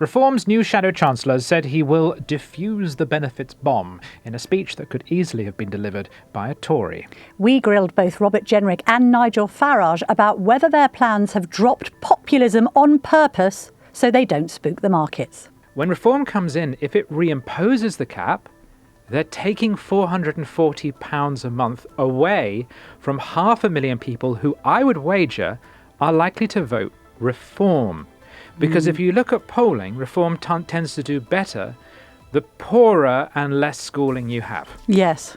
Reform's new shadow chancellor said he will diffuse the benefits bomb in a speech that could easily have been delivered by a Tory. We grilled both Robert Jenrick and Nigel Farage about whether their plans have dropped populism on purpose so they don't spook the markets. When Reform comes in, if it reimposes the cap, they're taking £440 a month away from 500,000 people who I would wager are likely to vote Reform. Because if you look at polling, Reform tends to do better the poorer and less schooling you have. Yes.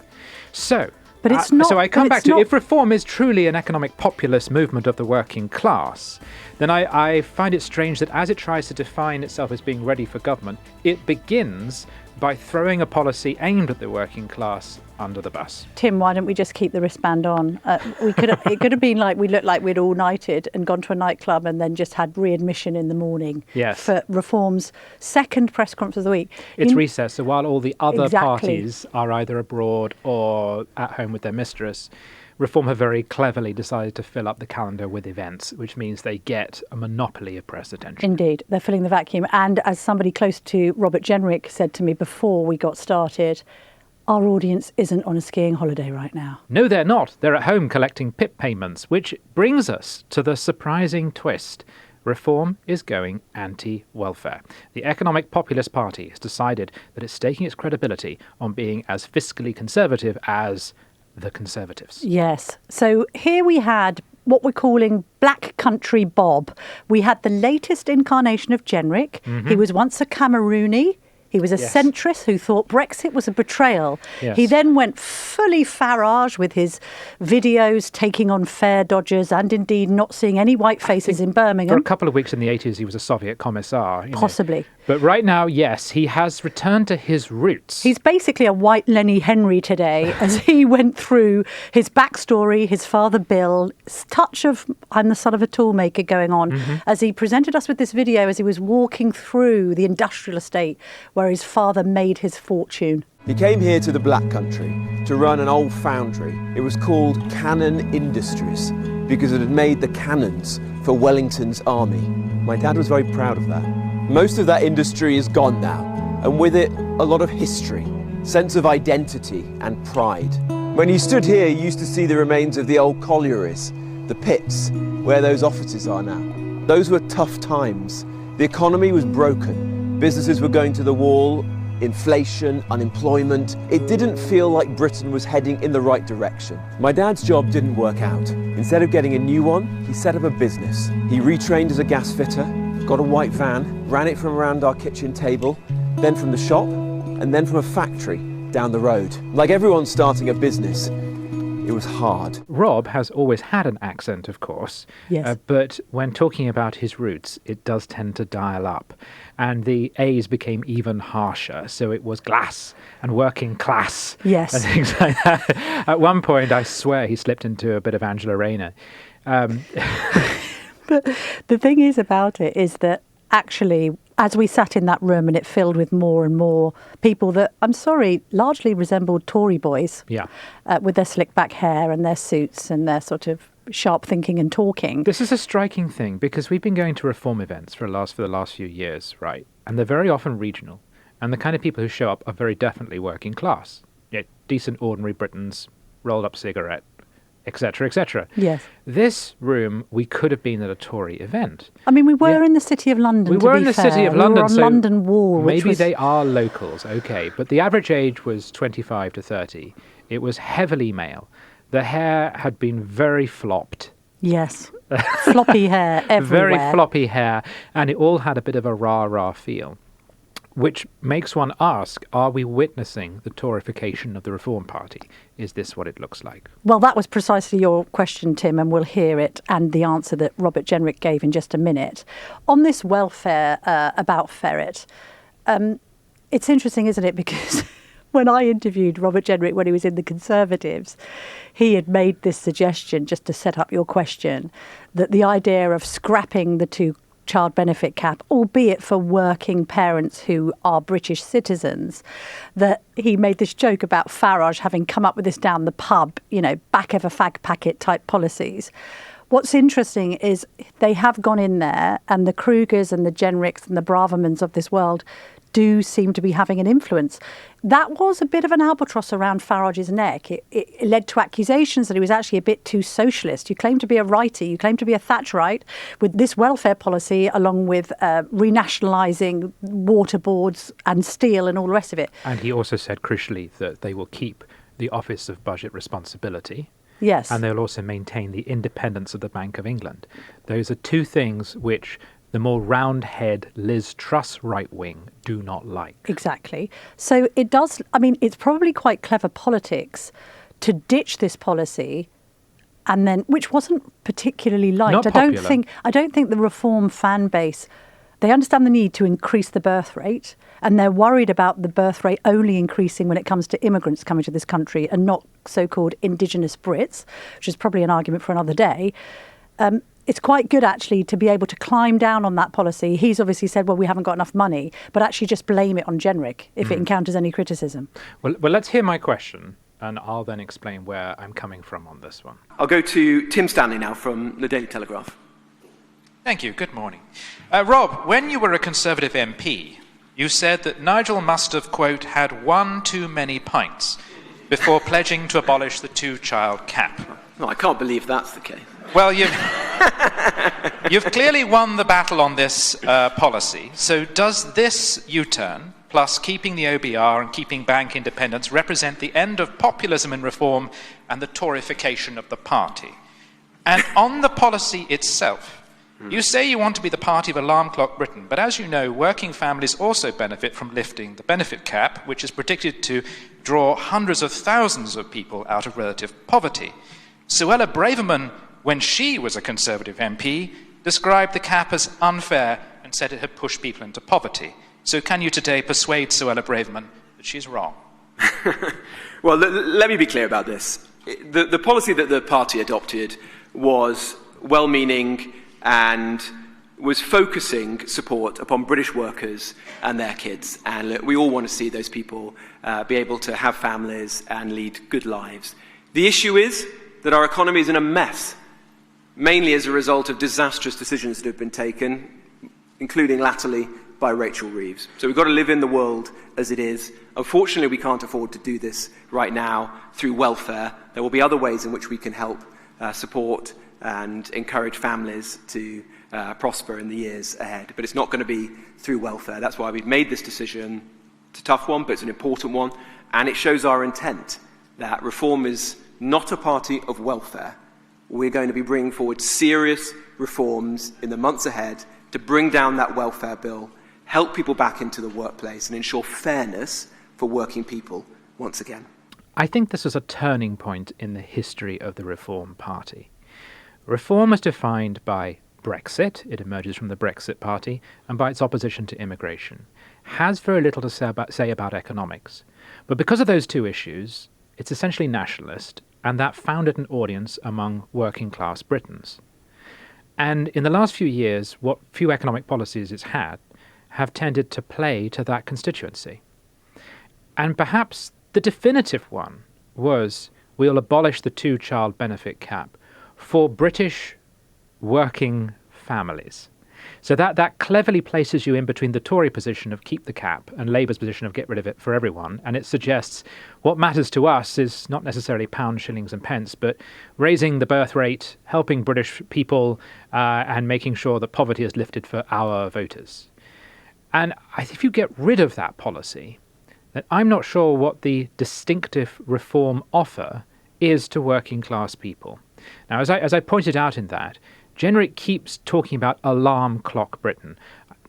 So, but it's not, so I come back to, if Reform is truly an economic populist movement of the working class, then I find it strange that as it tries to define itself as being ready for government, it begins by throwing a policy aimed at the working class under the bus. Tim, why don't we just keep the wristband on? It could have been like we looked like we'd all nighted and gone to a nightclub and then just had readmission in the morning. Yes. For Reform's second press conference of the week. It's recess, so while all the other parties are either abroad or at home with their mistress, Reform have very cleverly decided to fill up the calendar with events, which means they get a monopoly of press attention. Indeed, they're filling the vacuum. And as somebody close to Robert Jenrick said to me before we got started, our audience isn't on a skiing holiday right now. No, they're not. They're at home collecting PIP payments, which brings us to the surprising twist. Reform is going anti-welfare. The Economic Populist Party has decided that it's staking its credibility on being as fiscally conservative as the Conservatives. Yes. So here we had what we're calling Black Country Bob. We had the latest incarnation of Jenrick. Mm-hmm. He was once a Camerooni. He was a centrist who thought Brexit was a betrayal. Yes. He then went fully Farage with his videos taking on fare dodgers and indeed not seeing any white faces in Birmingham. For a couple of weeks in the 80s, he was a Soviet commissar. Possibly. But right now, yes, he has returned to his roots. He's basically a white Lenny Henry today as he went through his backstory, his father Bill, touch of I'm the son of a toolmaker going on, as he presented us with this video as he was walking through the industrial estate where his father made his fortune. He came here to the Black Country to run an old foundry. It was called Cannon Industries because it had made the cannons for Wellington's army. My dad was very proud of that. Most of that industry is gone now, and with it, a lot of history, sense of identity and pride. When he stood here, he used to see the remains of the old collieries, the pits, where those offices are now. Those were tough times. The economy was broken. Businesses were going to the wall, inflation, unemployment. It didn't feel like Britain was heading in the right direction. My dad's job didn't work out. Instead of getting a new one, he set up a business. He retrained as a gas fitter, got a white van, ran it from around our kitchen table, then from the shop, and then from a factory down the road. Like everyone starting a business, it was hard. Rob has always had an accent, of course, but when talking about his roots, it does tend to dial up. And the A's became even harsher, so it was glass and working class and things like that. At one point, I swear he slipped into a bit of Angela Rayner. But the thing is about it is that actually, as we sat in that room and it filled with more and more people that, I'm sorry, largely resembled Tory boys with their slick back hair and their suits and their sort of sharp thinking and talking. This is a striking thing because we've been going to reform events for the last few years, right? And they're very often regional. And the kind of people who show up are very definitely working class. Decent, ordinary Britons, rolled up cigarette, etc., etc. Yes. This room, we could have been at a Tory event. I mean, we were in the City of London, We were in the City of London. We were on so London Wall. Maybe they are locals, okay. But the average age was 25 to 30. It was heavily male. The hair had been very flopped. Yes. Floppy hair everywhere. Very floppy hair. And it all had a bit of a rah-rah feel. Which makes one ask, are we witnessing the Tory-fication of the Reform Party? Is this what it looks like? Well, that was precisely your question, Tim, and we'll hear it and the answer that Robert Jenrick gave in just a minute. On this welfare about ferret, it's interesting, isn't it? Because when I interviewed Robert Jenrick when he was in the Conservatives, he had made this suggestion, just to set up your question, that the idea of scrapping the two child benefit cap, albeit for working parents who are British citizens, that he made this joke about Farage having come up with this down the pub, back of a fag packet type policies. What's interesting is they have gone in there, and the Krugers and the Jenricks and the Bravermans of this world do seem to be having an influence. That was a bit of an albatross around Farage's neck. It led to accusations that he was actually a bit too socialist. You claim to be a righty, you claim to be a Thatcherite with this welfare policy, along with renationalising water boards and steel and all the rest of it. And he also said, crucially, that they will keep the Office of Budget Responsibility. Yes. And they'll also maintain the independence of the Bank of England. Those are two things which the more roundhead Liz Truss right wing do not like. Exactly. So it does, I mean, it's probably quite clever politics to ditch this policy, and then, which wasn't particularly liked. Not popular. I don't think the Reform fan base, they understand the need to increase the birth rate, and they're worried about the birth rate only increasing when it comes to immigrants coming to this country and not so-called indigenous Brits, which is probably an argument for another day. It's quite good, actually, to be able to climb down on that policy. He's obviously said, well, we haven't got enough money, but actually just blame it on Jenrick if it encounters any criticism. Well, let's hear my question, and I'll then explain where I'm coming from on this one. I'll go to Tim Stanley now from the Daily Telegraph. Thank you. Good morning. Rob, when you were a Conservative MP, you said that Nigel must have, quote, had one too many pints before pledging to abolish the two-child cap. No, I can't believe that's the case. Well, you've clearly won the battle on this policy. So does this U-turn, plus keeping the OBR and keeping bank independence, represent the end of populism and reform and the Tory-fication of the party? And on the policy itself, you say you want to be the party of alarm clock Britain, but as you know, working families also benefit from lifting the benefit cap, which is predicted to draw hundreds of thousands of people out of relative poverty. Suella Braverman, when she was a Conservative MP, described the cap as unfair and said it had pushed people into poverty. So can you today persuade Suella Braverman that she's wrong? Well, let me be clear about this. The policy that the party adopted was well-meaning and was focusing support upon British workers and their kids. And we all want to see those people be able to have families and lead good lives. The issue is that our economy is in a mess, mainly as a result of disastrous decisions that have been taken, including latterly by Rachel Reeves. So we've got to live in the world as it is. Unfortunately, we can't afford to do this right now through welfare. There will be other ways in which we can help support and encourage families to prosper in the years ahead. But it's not going to be through welfare. That's why we've made this decision. It's a tough one, but it's an important one. And it shows our intent that Reform is not a party of welfare. We're going to be bringing forward serious reforms in the months ahead to bring down that welfare bill, help people back into the workplace, and ensure fairness for working people once again. I think this is a turning point in the history of the Reform Party. Reform is defined by Brexit, it emerges from the Brexit Party, and by its opposition to immigration. Has very little to say about economics. But because of those two issues, it's essentially nationalist, and that founded an audience among working-class Britons. And in the last few years, what few economic policies it's had have tended to play to that constituency. And perhaps the definitive one was, we'll abolish the two-child benefit cap for British working families. So that cleverly places you in between the Tory position of keep the cap and Labour's position of get rid of it for everyone. And it suggests what matters to us is not necessarily pounds, shillings and pence, but raising the birth rate, helping British people, and making sure that poverty is lifted for our voters. And if you get rid of that policy, then I'm not sure what the distinctive Reform offer is to working class people. Now, as I pointed out in that, Jenrick keeps talking about alarm clock Britain.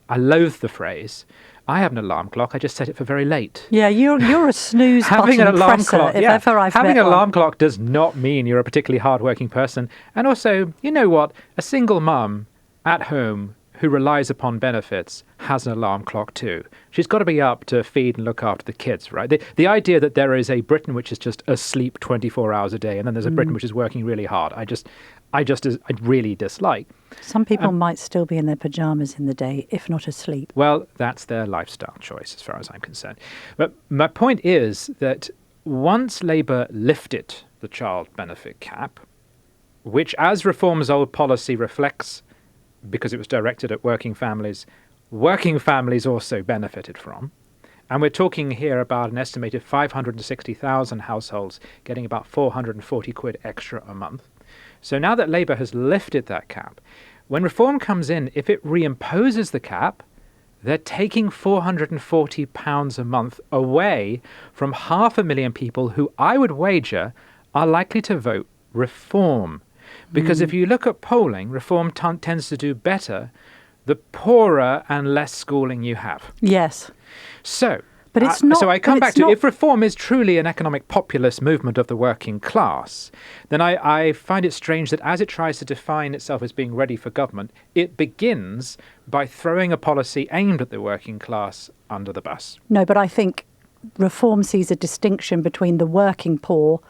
I loathe the phrase. I have an alarm clock. I just set it for very late. Yeah, you're a snooze having button an alarm presser, clock, if ever I've having met an alarm one. clock does not mean you're a particularly hardworking person. And also, you know what? A single mum at home who relies upon benefits has an alarm clock too. She's got to be up to feed and look after the kids, right? The idea that there is a Britain which is just asleep 24 hours a day and then there's a Britain which is working really hard, I really dislike. Some people might still be in their pyjamas in the day, if not asleep. Well, that's their lifestyle choice as far as I'm concerned. But my point is that once Labour lifted the child benefit cap, which, as Reform's old policy reflects, because it was directed at working families also benefited from. And we're talking here about an estimated 560,000 households getting about 440 quid extra a month. So now that Labour has lifted that cap, when Reform comes in, if it reimposes the cap, they're taking £440 a month away from 500,000 people who I would wager are likely to vote Reform. Because if you look at polling, Reform tends to do better the poorer and less schooling you have. Yes. So, but it's not, so I come back to, if Reform is truly an economic populist movement of the working class, then I find it strange that as it tries to define itself as being ready for government, it begins by throwing a policy aimed at the working class under the bus. No, but I think Reform sees a distinction between the working poor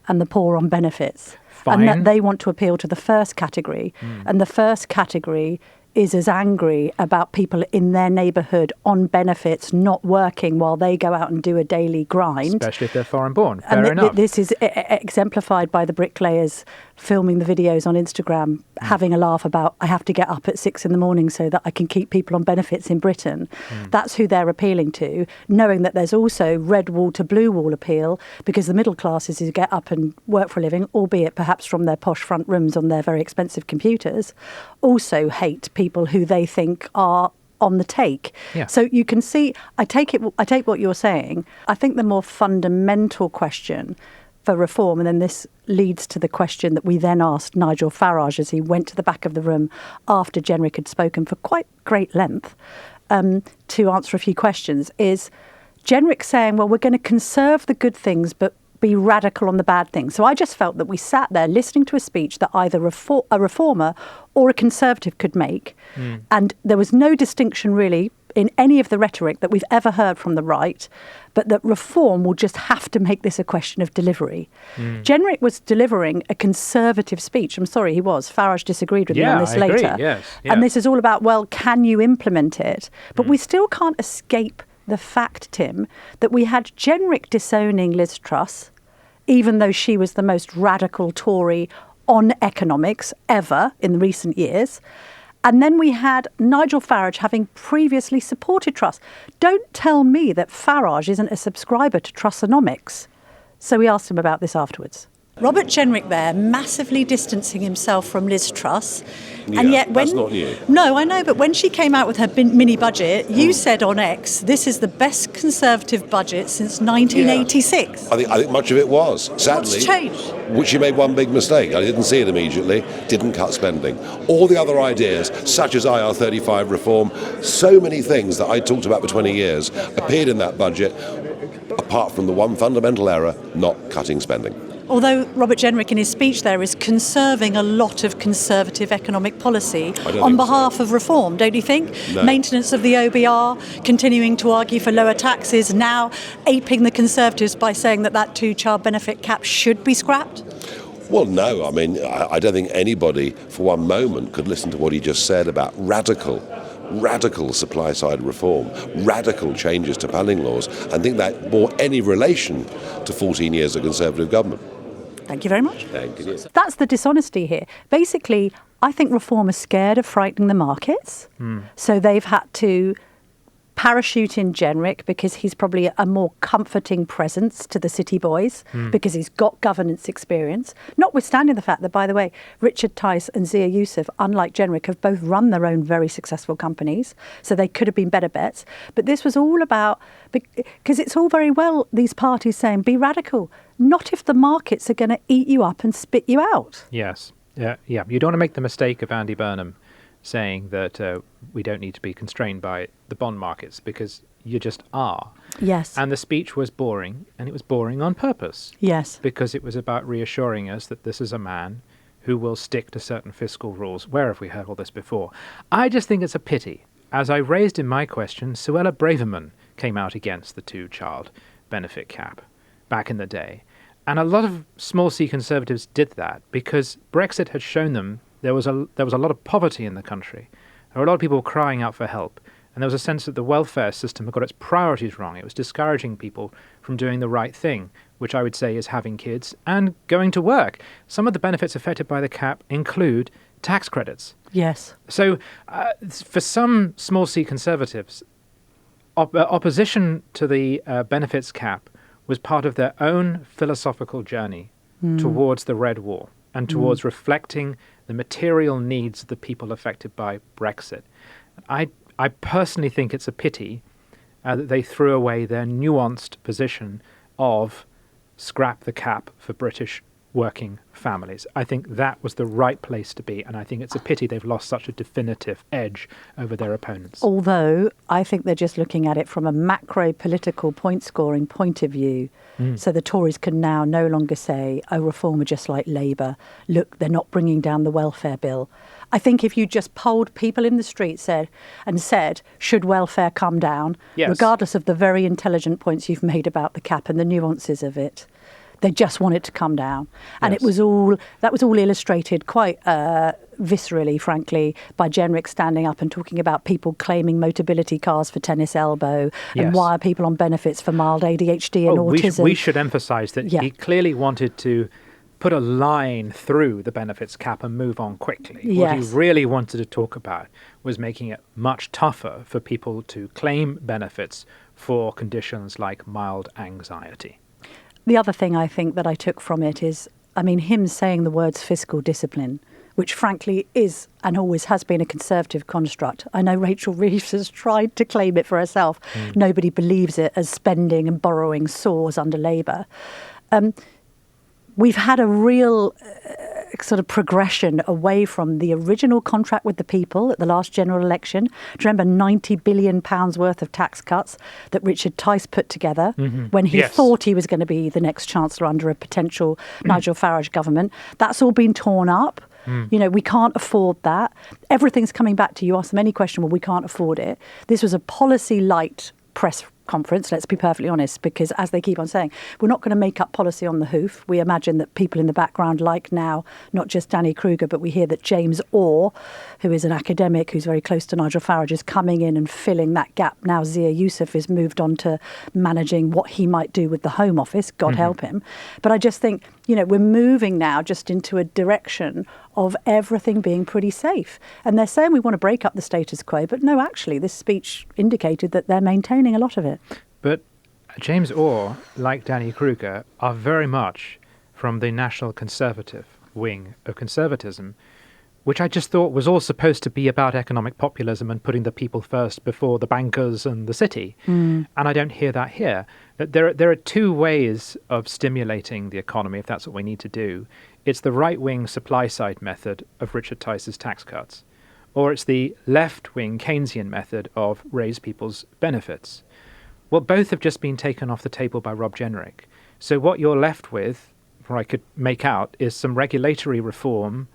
and the poor on benefits. Fine. And that they want to appeal to the first category. And the first category is as angry about people in their neighbourhood on benefits not working while they go out and do a daily grind. Especially if they're foreign born. Fair enough. This is exemplified by the bricklayers filming the videos on Instagram, having a laugh about, I have to get up at 6 a.m. so that I can keep people on benefits in Britain. That's who they're appealing to, knowing that there's also red wall to blue wall appeal, because the middle classes who get up and work for a living, albeit perhaps from their posh front rooms on their very expensive computers, also hate people who they think are on the take. Yeah. So you can see, I take what you're saying. I think the more fundamental question for Reform, and then this leads to the question that we then asked Nigel Farage as he went to the back of the room after Jenrick had spoken for quite great length to answer a few questions, is Jenrick saying, well, we're going to conserve the good things but be radical on the bad things. So I just felt that we sat there listening to a speech that either a reformer or a conservative could make, and there was no distinction really in any of the rhetoric that we've ever heard from the right, but that Reform will just have to make this a question of delivery. Jenrick was delivering a conservative speech. I'm sorry, he was. Farage disagreed with me on this later. Yes. And this is all about, well, can you implement it? But we still can't escape the fact, Tim, that we had Jenrick disowning Liz Truss, even though she was the most radical Tory on economics ever in the recent years. And then we had Nigel Farage having previously supported Truss. Don't tell me that Farage isn't a subscriber to Trussonomics. So we asked him about this afterwards. Robert Jenrick there, massively distancing himself from Liz Truss. Yeah, and yet when, that's not you. No, I know, but when she came out with her mini budget, you said on X, this is the best Conservative budget since 1986. Yeah. I think much of it was. Sadly, what's changed? Which she made one big mistake. I didn't see it immediately, didn't cut spending. All the other ideas, such as IR35 reform, so many things that I talked about for 20 years, appeared in that budget, apart from the one fundamental error, not cutting spending. Although Robert Jenrick in his speech there is conserving a lot of Conservative economic policy on behalf of Reform, don't you think? No. Maintenance of the OBR, continuing to argue for lower taxes, now aping the Conservatives by saying that two-child benefit cap should be scrapped? Well, no. I mean, I don't think anybody for one moment could listen to what he just said about radical supply-side reform, radical changes to planning laws, and think that bore any relation to 14 years of Conservative government. Thank you very much. Thank you. That's the dishonesty here. Basically, I think Reform is scared of frightening the markets, so they've had to parachute in Jenrick because he's probably a more comforting presence to the city boys because he's got governance experience, notwithstanding the fact that, by the way, Richard Tice and Zia Youssef, unlike Jenrick, have both run their own very successful companies, so they could have been better bets. But this was all about, because it's all very well, these parties saying, be radical, not if the markets are going to eat you up and spit you out. Yes. Yeah. You don't want to make the mistake of Andy Burnham saying that we don't need to be constrained by the bond markets, because you just are. Yes. And the speech was boring, and it was boring on purpose. Yes. Because it was about reassuring us that this is a man who will stick to certain fiscal rules. Where have we heard all this before? I just think it's a pity. As I raised in my question, Suella Braverman came out against the two-child benefit cap back in the day. And a lot of small C Conservatives did that because Brexit had shown them there was a lot of poverty in the country. There were a lot of people crying out for help. And there was a sense that the welfare system had got its priorities wrong. It was discouraging people from doing the right thing, which I would say is having kids and going to work. Some of the benefits affected by the cap include tax credits. Yes. So for some small C Conservatives, opposition to the benefits cap was part of their own philosophical journey towards the Red Wall and towards reflecting the material needs of the people affected by Brexit. I personally think it's a pity that they threw away their nuanced position of scrap the cap for British working families. I think that was the right place to be, and I think it's a pity they've lost such a definitive edge over their opponents. Although I think they're just looking at it from a macro political point-scoring point of view. So the Tories can now no longer say, oh, Reform are just like Labour. Look, they're not bringing down the welfare bill. I think if you just polled people in the street said, should welfare come down, regardless of the very intelligent points you've made about the cap and the nuances of it, they just want it to come down. And that was all illustrated quite viscerally, frankly, by Jenrick standing up and talking about people claiming Motability cars for tennis elbow and why are people on benefits for mild ADHD and autism. We should emphasise that he clearly wanted to put a line through the benefits cap and move on quickly. What he really wanted to talk about was making it much tougher for people to claim benefits for conditions like mild anxiety. The other thing I think that I took from it is, him saying the words fiscal discipline, which frankly is and always has been a Conservative construct. I know Rachel Reeves has tried to claim it for herself. Nobody believes it, as spending and borrowing soars under Labour. We've had a real sort of progression away from the original contract with the people at the last general election. Do you remember £90 billion worth of tax cuts that Richard Tice put together when he thought he was going to be the next Chancellor under a potential Nigel Farage government? That's all been torn up. We can't afford that. Everything's coming back to you. Ask them any question, well, we can't afford it. This was a policy light press conference, let's be perfectly honest, because as they keep on saying, we're not going to make up policy on the hoof. We imagine that people in the background, like now, not just Danny Kruger, but we hear that James Orr, who is an academic who's very close to Nigel Farage, is coming in and filling that gap. Now Zia Youssef is moved on to managing what he might do with the Home Office, God help him. But I just think, we're moving now just into a direction of everything being pretty safe. And they're saying we want to break up the status quo, but no, actually, this speech indicated that they're maintaining a lot of it. But James Orr, like Danny Kruger, are very much from the National Conservative wing of conservatism, which I just thought was all supposed to be about economic populism and putting the people first before the bankers and the city. And I don't hear that here. There are two ways of stimulating the economy, if that's what we need to do. It's the right-wing supply-side method of Richard Tice's tax cuts, or it's the left-wing Keynesian method of raise people's benefits. Well, both have just been taken off the table by Rob Jenrick. So what you're left with, or I could make out, is some regulatory reform,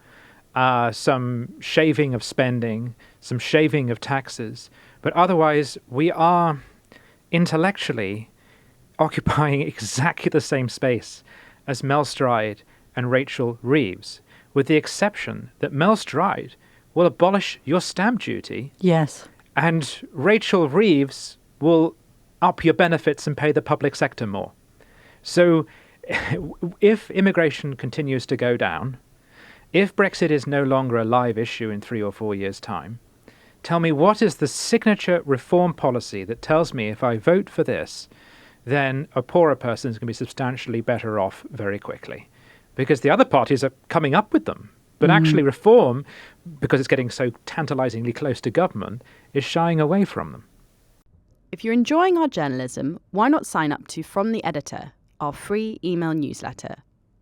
some shaving of spending, some shaving of taxes. But otherwise, we are intellectually occupying exactly the same space as Mel Stride and Rachel Reeves, with the exception that Mel Stride will abolish your stamp duty. Yes. And Rachel Reeves will up your benefits and pay the public sector more. So if immigration continues to go down, if Brexit is no longer a live issue in 3 or 4 years' time, tell me what is the signature reform policy that tells me if I vote for this, then a poorer person is going to be substantially better off very quickly. Because the other parties are coming up with them. But actually reform, because it's getting so tantalizingly close to government, is shying away from them. If you're enjoying our journalism, why not sign up to From the Editor, our free email newsletter?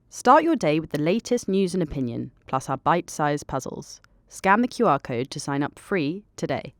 Start your day with the latest news and opinion, plus our bite-sized puzzles. Scan the QR code to sign up free today.